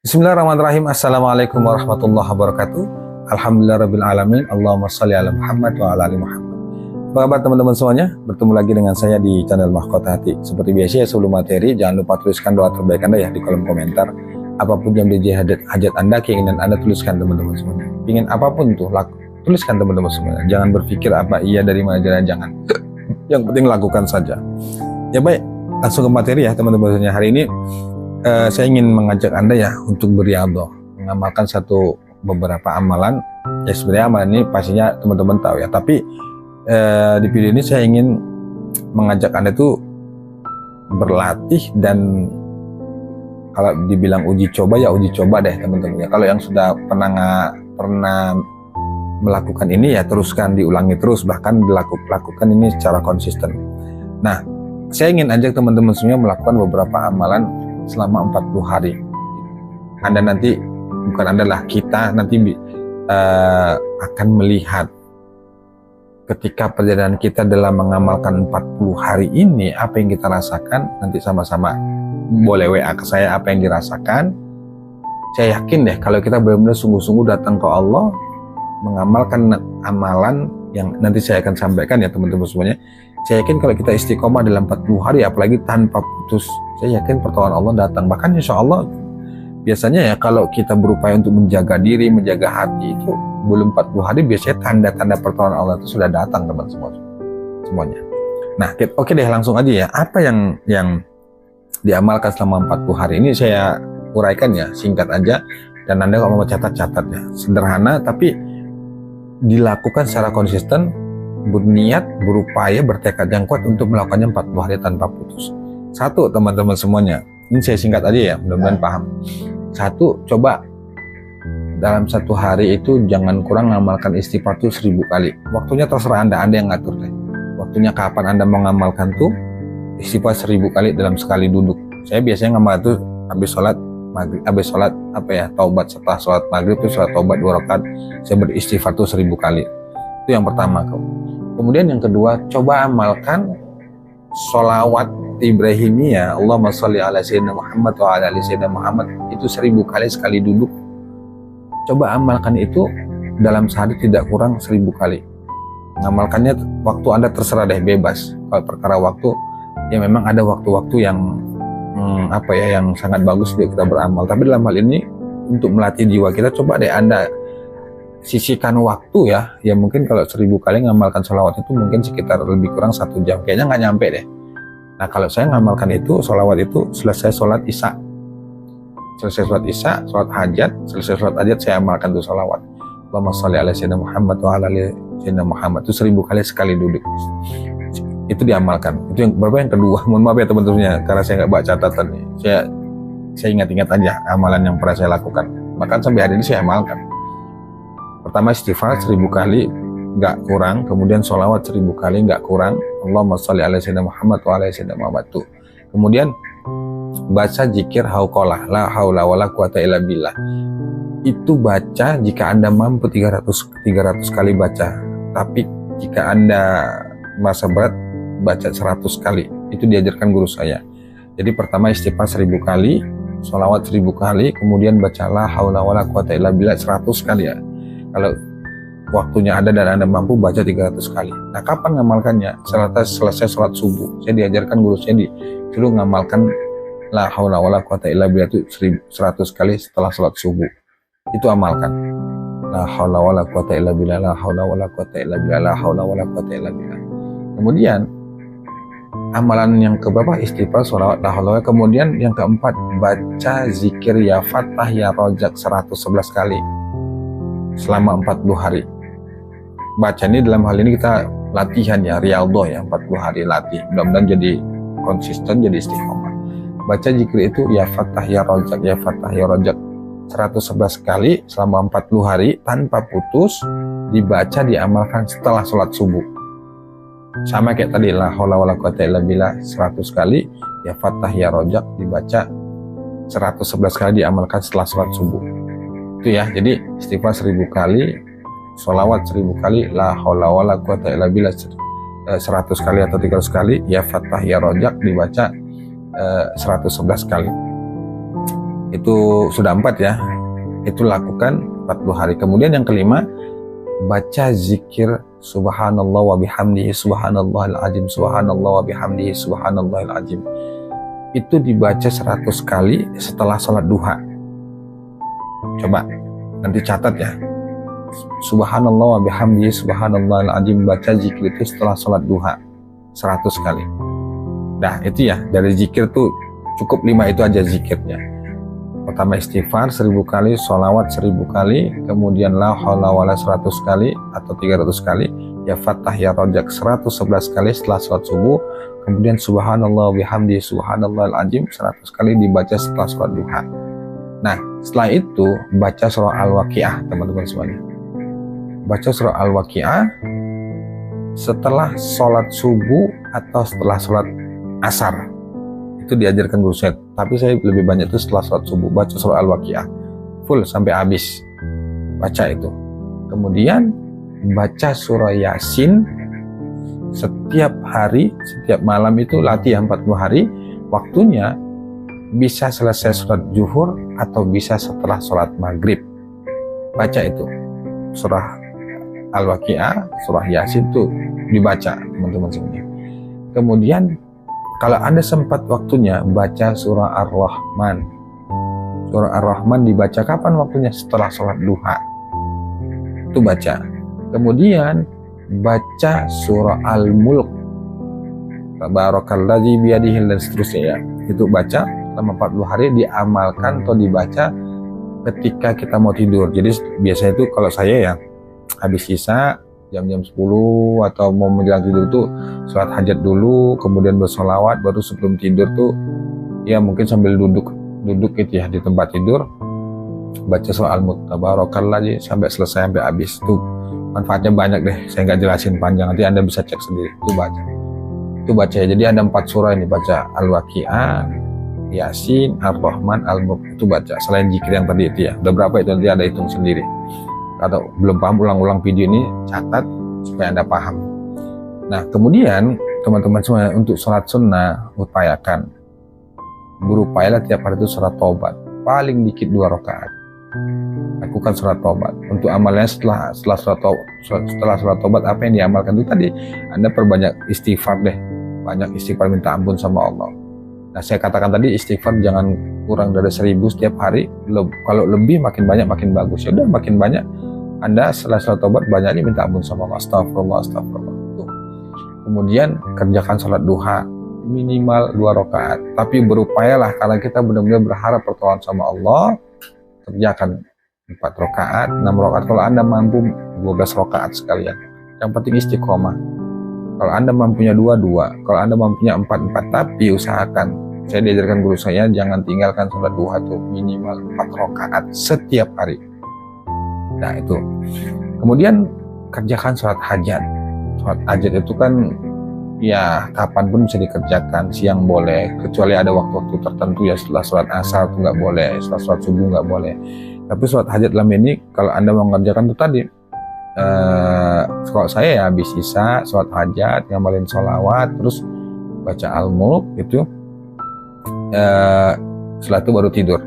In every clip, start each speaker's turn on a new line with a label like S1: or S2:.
S1: Bismillahirrahmanirrahim. Assalamualaikum warahmatullahi wabarakatuh. Alhamdulillahirrabbilalamin. Allahumma sholli ala Muhammad wa ala ali Muhammad. Apa kabar teman-teman semuanya? Bertemu lagi dengan saya di channel Mahkota Hati. Seperti biasa ya, sebelum materi jangan lupa tuliskan doa terbaik Anda ya di kolom komentar. Apapun yang menjadi hajat Anda, keinginan Anda, tuliskan teman-teman semuanya. Ingin apapun tuh tuliskan teman-teman semuanya. Jangan berpikir apa iya dari mana, jangan. Yang penting lakukan saja. Ya baik, langsung ke materi ya teman-teman semuanya. Hari ini saya ingin mengajak Anda ya untuk beriadah, mengamalkan beberapa amalan. Ya sebenarnya amalan ini pastinya teman-teman tahu ya, tapi di video ini saya ingin mengajak Anda tuh berlatih, dan kalau dibilang uji coba ya uji coba deh teman-teman ya. Kalau yang sudah pernah melakukan ini ya teruskan, diulangi terus, bahkan lakukan ini secara konsisten. Nah, saya ingin ajak teman-teman semua melakukan beberapa amalan selama 40 hari. Anda nanti, bukan Anda lah, kita nanti akan melihat ketika perjalanan kita dalam mengamalkan 40 hari ini, apa yang kita rasakan. Nanti sama-sama boleh WA ke saya apa yang dirasakan. Saya yakin deh kalau kita benar-benar sungguh-sungguh datang ke Allah, mengamalkan amalan yang nanti saya akan sampaikan ya teman-teman semuanya. Saya yakin kalau kita istiqomah dalam 40 hari, apalagi tanpa putus, saya yakin pertolongan Allah datang. Bahkan insya Allah, biasanya ya kalau kita berupaya untuk menjaga diri, menjaga hati, itu belum 40 hari biasanya tanda-tanda pertolongan Allah itu sudah datang teman-teman semuanya. Nah, oke deh, langsung aja ya. Apa yang diamalkan selama 40 hari ini saya uraikan ya, singkat aja. Dan Anda kalau mau catat-catat ya, sederhana tapi dilakukan secara konsisten, berniat, berupaya, bertekad yang kuat untuk melakukannya 40 hari tanpa putus. Satu, teman-teman semuanya, ini saya singkat aja ya, mudah-mudahan paham. Satu, coba dalam satu hari itu jangan kurang ngamalkan istighfar tuh 1000 kali. Waktunya terserah Anda yang ngatur deh. Waktunya kapan Anda mau ngamalkan tuh istighfar 1000 kali dalam sekali duduk. Saya biasanya ngamal tuh habis sholat maghrib, habis sholat taubat, setelah sholat maghrib itu sholat taubat 2 rakaat, saya beristighfar tuh 1000 kali. Itu yang pertama. Kemudian yang kedua, coba amalkan sholawat Ibrahimiyah, Allahumma sholli ala sayyidina Muhammad wa ala ali sayyidina Muhammad, itu 1000 kali sekali duduk. Coba amalkan itu dalam sehari tidak kurang 1000 kali. Ngamalkannya waktu Anda terserah deh, bebas. Kalau perkara waktu, ya memang ada waktu-waktu yang yang sangat bagus untuk kita beramal. Tapi dalam hal ini untuk melatih jiwa kita, coba deh Anda sisihkan waktu ya mungkin kalau 1000 kali ngamalkan sholawat itu mungkin sekitar lebih kurang 1 jam, kayaknya nggak nyampe deh. Nah, kalau saya ngamalkan itu sholawat itu selesai sholat isya, sholat hajat, selesai sholat hajat saya amalkan tuh sholawat Allahumma sholli ala sayyidina Muhammad wa ala ali sayyidina Muhammad, itu 1000 kali sekali duduk, itu diamalkan. Itu yang berapa? Yang kedua, mohon maaf ya teman-temannya karena saya nggak baca catatan nih, saya ingat-ingat aja amalan yang pernah saya lakukan, bahkan sampai hari ini saya amalkan. Pertama, istighfar 1000 kali nggak kurang, kemudian sholawat 1000 kali nggak kurang, Allahumma sholli ala sayyidina Muhammad wa ala sayyidina Muhammad tuh. Kemudian baca zikir hauqalah, la haula wala quwata illa billah. Itu baca jika Anda mampu 300 kali baca. Tapi jika Anda merasa berat, baca 100 kali. Itu diajarkan guru saya. Jadi pertama istighfar 1000 kali, sholawat 1000 kali, kemudian baca la haula wala quwata illa billah 100 kali ya. Kalau waktunya ada dan Anda mampu, baca 300 kali. Nah, kapan ngamalkannya? Selesai sholat subuh. Saya diajarkan guru saya disuruh ngamalkan la haula wala quwata illa billah itu 100 kali setelah sholat subuh. Itu amalkan. La haula wala quwata illa billah, la haula wala quwata illa billah, la haula wala quwata illa billah. Kemudian amalan yang keberapa? Istighfar, sholawat, la haula. Kemudian yang keempat, baca zikir ya Fattah ya Rojak 111 kali selama 40 hari. Baca ini dalam hal ini kita latihan ya, riyadhah ya, 40 hari latih. Mudah-mudahan jadi konsisten, jadi istiqomah. Baca zikir itu ya Fattah ya Rojak, ya Fattah ya Rojak 111 kali selama 40 hari tanpa putus, dibaca, diamalkan setelah sholat subuh. Sama kayak tadi, la haula wala quwata illa billah 100 kali, ya Fattah ya Rojak dibaca 111 kali, diamalkan setelah sholat subuh. Itu ya, jadi istighfar 1000 kali, sholawat 1000 kali, la haula wala quwata illa billah 100 kali atau 300 kali, ya Fattah ya Rojak dibaca 111 kali. Itu sudah 4 ya. Itu lakukan 40 hari. Kemudian yang kelima, baca zikir subhanallah wa bihamdihi subhanallahil azim, subhanallah wa bihamdihi subhanallahil azim. Itu dibaca 100 kali setelah sholat duha. Coba nanti catat ya. Subhanallah wa bihamdihi subhanallahil azim, baca zikir itu setelah sholat duha 100 kali. Nah itu ya, dari zikir tuh cukup 5 itu aja zikirnya. Pertama istighfar 1000 kali, sholawat 1000 kali, kemudian la haula wala 100 kali atau 300 kali, ya Fathah ya Rojak 111 kali setelah sholat subuh, kemudian subhanallah bihamdi subhanallahil azim 100 kali dibaca setelah sholat duha. Nah setelah itu baca surah Al-Waqiah teman-teman semuanya. Baca surah Al-Waqiah setelah sholat subuh atau setelah sholat asar. Itu diajarkan guru saya, tapi saya lebih banyak itu setelah sholat subuh baca surah Al-Waqiah full sampai habis, baca itu. Kemudian baca surah Yasin setiap hari, setiap malam itu latihan 40 hari. Waktunya bisa selesai sholat zuhur atau bisa setelah sholat maghrib. Baca itu surah Al-Waqiah, surah Yasin itu dibaca teman-teman semuanya. Kemudian kalau Anda sempat waktunya baca surah Ar-Rahman. Surah Ar-Rahman dibaca kapan waktunya? Setelah sholat duha. Itu baca. Kemudian baca surah Al-Mulk. Tabarakalladzi biyadihil dan seterusnya ya. Itu baca selama 40 hari, diamalkan atau dibaca ketika kita mau tidur. Jadi biasanya itu kalau saya ya habis isya jam-jam 10 atau mau menjelang tidur tuh sholat hajat dulu, kemudian bersolawat, baru sebelum tidur tuh ya mungkin sambil duduk gitu ya di tempat tidur, baca surah Al-Mulk tabarakalladzi sampai selesai, sampai habis. Tuh manfaatnya banyak deh, saya nggak jelasin panjang, nanti Anda bisa cek sendiri. Itu baca ya. Jadi ada 4 surah ini, baca Al-Waqiah, Yasin, Ar-Rahman, Al-Mulk, itu baca. Selain zikir yang tadi itu ya, udah berapa itu nanti Anda hitung sendiri. Atau belum paham, ulang-ulang video ini, catat supaya Anda paham. Nah kemudian teman-teman semua, untuk sholat sunnah upayakan, berupayalah tiap hari itu sholat taubat, paling dikit 2 rakaat. Lakukan sholat taubat. Untuk amalnya setelah sholat taubat, apa yang diamalkan itu tadi, Anda perbanyak istighfar deh, banyak istighfar, minta ampun sama Allah. Nah saya katakan tadi istighfar jangan kurang dari 1000 setiap hari. Kalau lebih makin banyak makin bagus. Ya udah makin banyak Anda setelah sholat taubat banyaknya minta ampun sama Allah. Astagfirullah, astagfirullah. Tuh. Kemudian kerjakan sholat duha minimal 2 rakaat. Tapi berupayalah kalau kita benar-benar berharap pertolongan sama Allah, kerjakan 4 rakaat, 6 rakaat. Kalau Anda mampu 12 rakaat sekalian. Yang penting istiqomah. Kalau Anda mampunya 2, kalau Anda mampunya 4, tapi usahakan, saya diajarkan guru saya, jangan tinggalkan sholat duha tuh minimal 4 rakaat setiap hari. Nah itu. Kemudian kerjakan sholat hajat. Sholat hajat itu kan ya kapanpun bisa dikerjakan, siang boleh, kecuali ada waktu-waktu tertentu ya, setelah sholat asar itu nggak boleh, setelah sholat subuh nggak boleh. Tapi sholat hajat dalam ini, kalau Anda mau mengerjakan itu tadi, kalau saya ya habis isya sholat hajat, ngamalin sholawat, terus baca Al-Mulk itu, setelah itu baru tidur.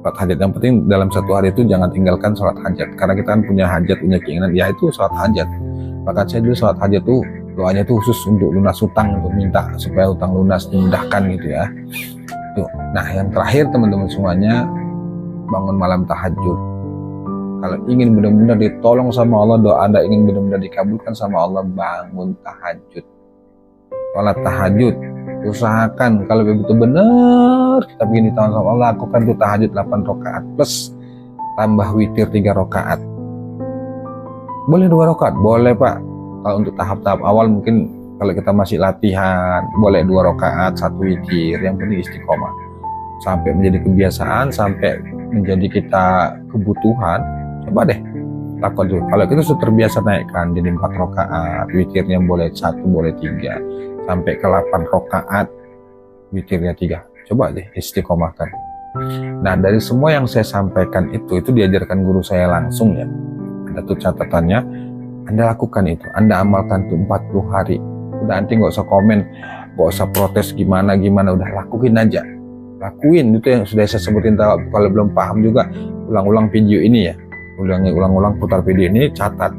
S1: Sholat hajat yang penting dalam 1 hari itu jangan tinggalkan sholat hajat, karena kita kan punya hajat, punya keinginan, ya itu sholat hajat. Maka saya dulu sholat hajat tuh doanya tuh khusus untuk lunas hutang, untuk minta supaya hutang lunas dimudahkan gitu ya. Tuh. Nah yang terakhir teman-teman semuanya, bangun malam tahajud. Kalau ingin benar-benar ditolong sama Allah, doa Anda ingin benar-benar dikabulkan sama Allah, bangun tahajud. Sholat tahajud. Usahakan kalau begitu benar kita ingin ditolong sama Allah, lakukan tuh tahajud 8 rakaat plus tambah witir 3 rakaat. Boleh 2 rakaat? Boleh Pak. Kalau untuk tahap-tahap awal mungkin kalau kita masih latihan, boleh 2 rakaat, 1 witir. Yang penting istiqomah. Sampai menjadi kebiasaan, sampai menjadi kita kebutuhan, coba deh lakukan dulu. Kalau kita sudah terbiasa naikkan jadi 4 rakaat, witirnya boleh 1, boleh 3, sampai ke 8 rakaat, witirnya 3. Coba deh istiqomahkan. Nah dari semua yang saya sampaikan itu diajarkan guru saya langsung ya. Ada tuh catatannya, Anda lakukan itu, Anda amalkan tuh 40 hari. Udah nanti nggak usah komen, nggak usah protes gimana, udah lakuin aja. lakuin itu yang sudah saya sebutin. Kalau belum paham juga, ulang-ulang video ini ya, ulang-ulang putar video ini, catat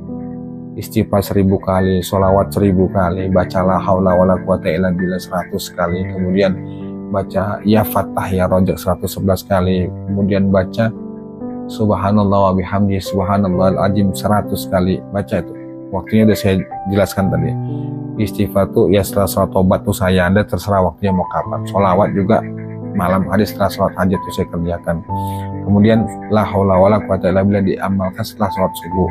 S1: istighfar 1000 kali, sholawat 1000 kali, baca la haula wala quwata illa billah 100 kali, kemudian baca ya Fattah ya Rojak 111 kali, kemudian baca subhanallah wa bihamdi subhanallahal azim 100 kali, baca itu. Waktunya udah saya jelaskan tadi. Istighfar tuh ya setelah sholat tobat tuh saya, Anda terserah waktunya mau kapan. Sholawat juga malam hari setelah sholat hajat tuh saya kerjakan. Kemudian la haula wala quwata illa billah diamalkan setelah sholat subuh.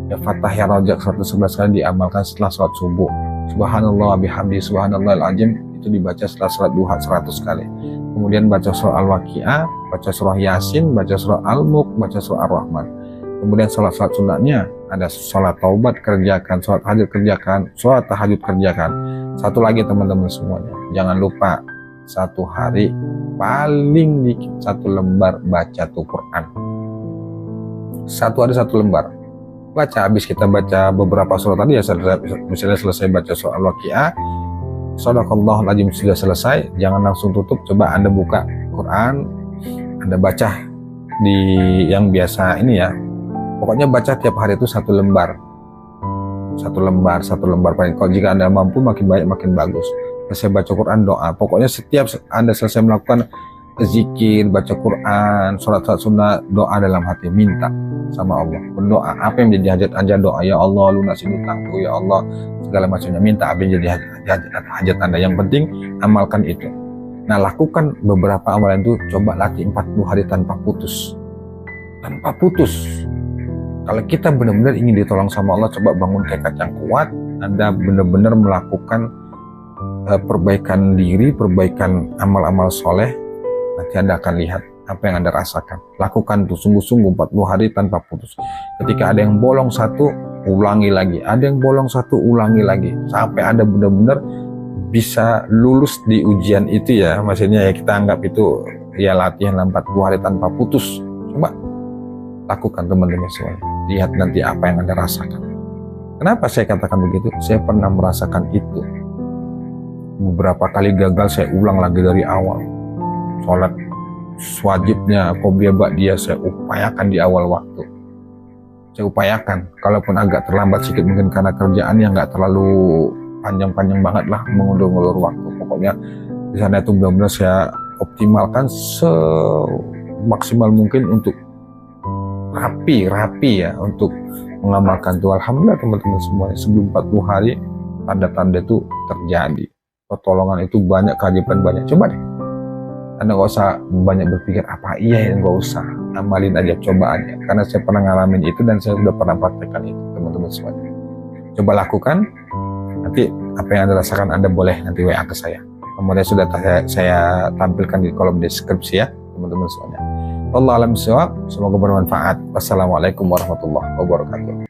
S1: Ya Fattah ya Rojak 111 kali diamalkan setelah sholat subuh. Subhanallah wa bihamdi subhanallahal azim itu dibaca setelah sholat duha 100 kali. Kemudian baca surah Al-Waqiah, baca surah Yasin, baca surah Al-Mulk, baca surah Ar-Rahman. Kemudian sholat sunatnya ada sholat taubat kerjakan, sholat hajat kerjakan, sholat tahajud kerjakan. Satu lagi teman-teman semuanya, jangan lupa satu hari paling dikit 1 lembar baca tuh Quran. Satu hari 1 lembar. Baca, habis kita baca beberapa surat tadi ya, misalnya selesai baca surah Al-Waqiah, Shadaqallahul Azim sudah selesai, jangan langsung tutup, coba Anda buka Quran, Anda baca di yang biasa ini ya. Pokoknya baca tiap hari itu 1 lembar. 1 lembar paling. Kalau jika Anda mampu makin banyak makin bagus. Selesai baca Quran, doa. Pokoknya setiap Anda selesai melakukan zikir, baca Quran, sholat sunnah, doa dalam hati, minta sama Allah, berdoa apa yang menjadi hajat Anda, doa ya Allah lunasin utangku, ya Allah segala macamnya, minta apa yang jadi hajat Anda. Yang penting amalkan itu. Nah, lakukan beberapa amalan itu, coba latih 40 hari tanpa putus. Kalau kita benar-benar ingin ditolong sama Allah, coba bangun tekad yang kuat. Anda benar-benar melakukan perbaikan diri, perbaikan amal-amal soleh. Nanti Anda akan lihat apa yang Anda rasakan. Lakukan tuh sungguh-sungguh 40 hari tanpa putus. Ketika ada yang bolong satu, ulangi lagi. Ada yang bolong satu, ulangi lagi. Sampai Anda benar-benar bisa lulus di ujian itu ya. Maksudnya ya kita anggap itu ya latihan 40 hari tanpa putus. Coba lakukan teman-teman semuanya. Lihat nanti apa yang Anda rasakan. Kenapa saya katakan begitu? Saya pernah merasakan itu. Beberapa kali gagal, saya ulang lagi dari awal. Sholat wajibnya qobliyah ba'diyah saya upayakan di awal waktu. Saya upayakan, kalaupun agak terlambat sedikit mungkin karena kerjaan yang nggak terlalu panjang-panjang banget lah, mengulur-ngulur waktu. Pokoknya di sana itu benar-benar saya optimalkan semaksimal mungkin untuk rapi ya, untuk mengamalkan itu. Alhamdulillah teman-teman semuanya, sebelum 40 hari tanda-tanda itu terjadi. Pertolongan itu banyak, keajaiban banyak. Coba deh, Anda nggak usah banyak berpikir apa iya ya, nggak usah, amalin aja, coba aja. Karena saya pernah ngalamin itu dan saya sudah pernah praktekkan itu teman-teman semuanya. Coba lakukan, nanti apa yang Anda rasakan Anda boleh nanti WA ke saya. Nomornya sudah saya tampilkan di kolom deskripsi ya teman-teman semuanya. Wallahu a'lam bishawab, semoga bermanfaat. Wassalamualaikum warahmatullahi wabarakatuh.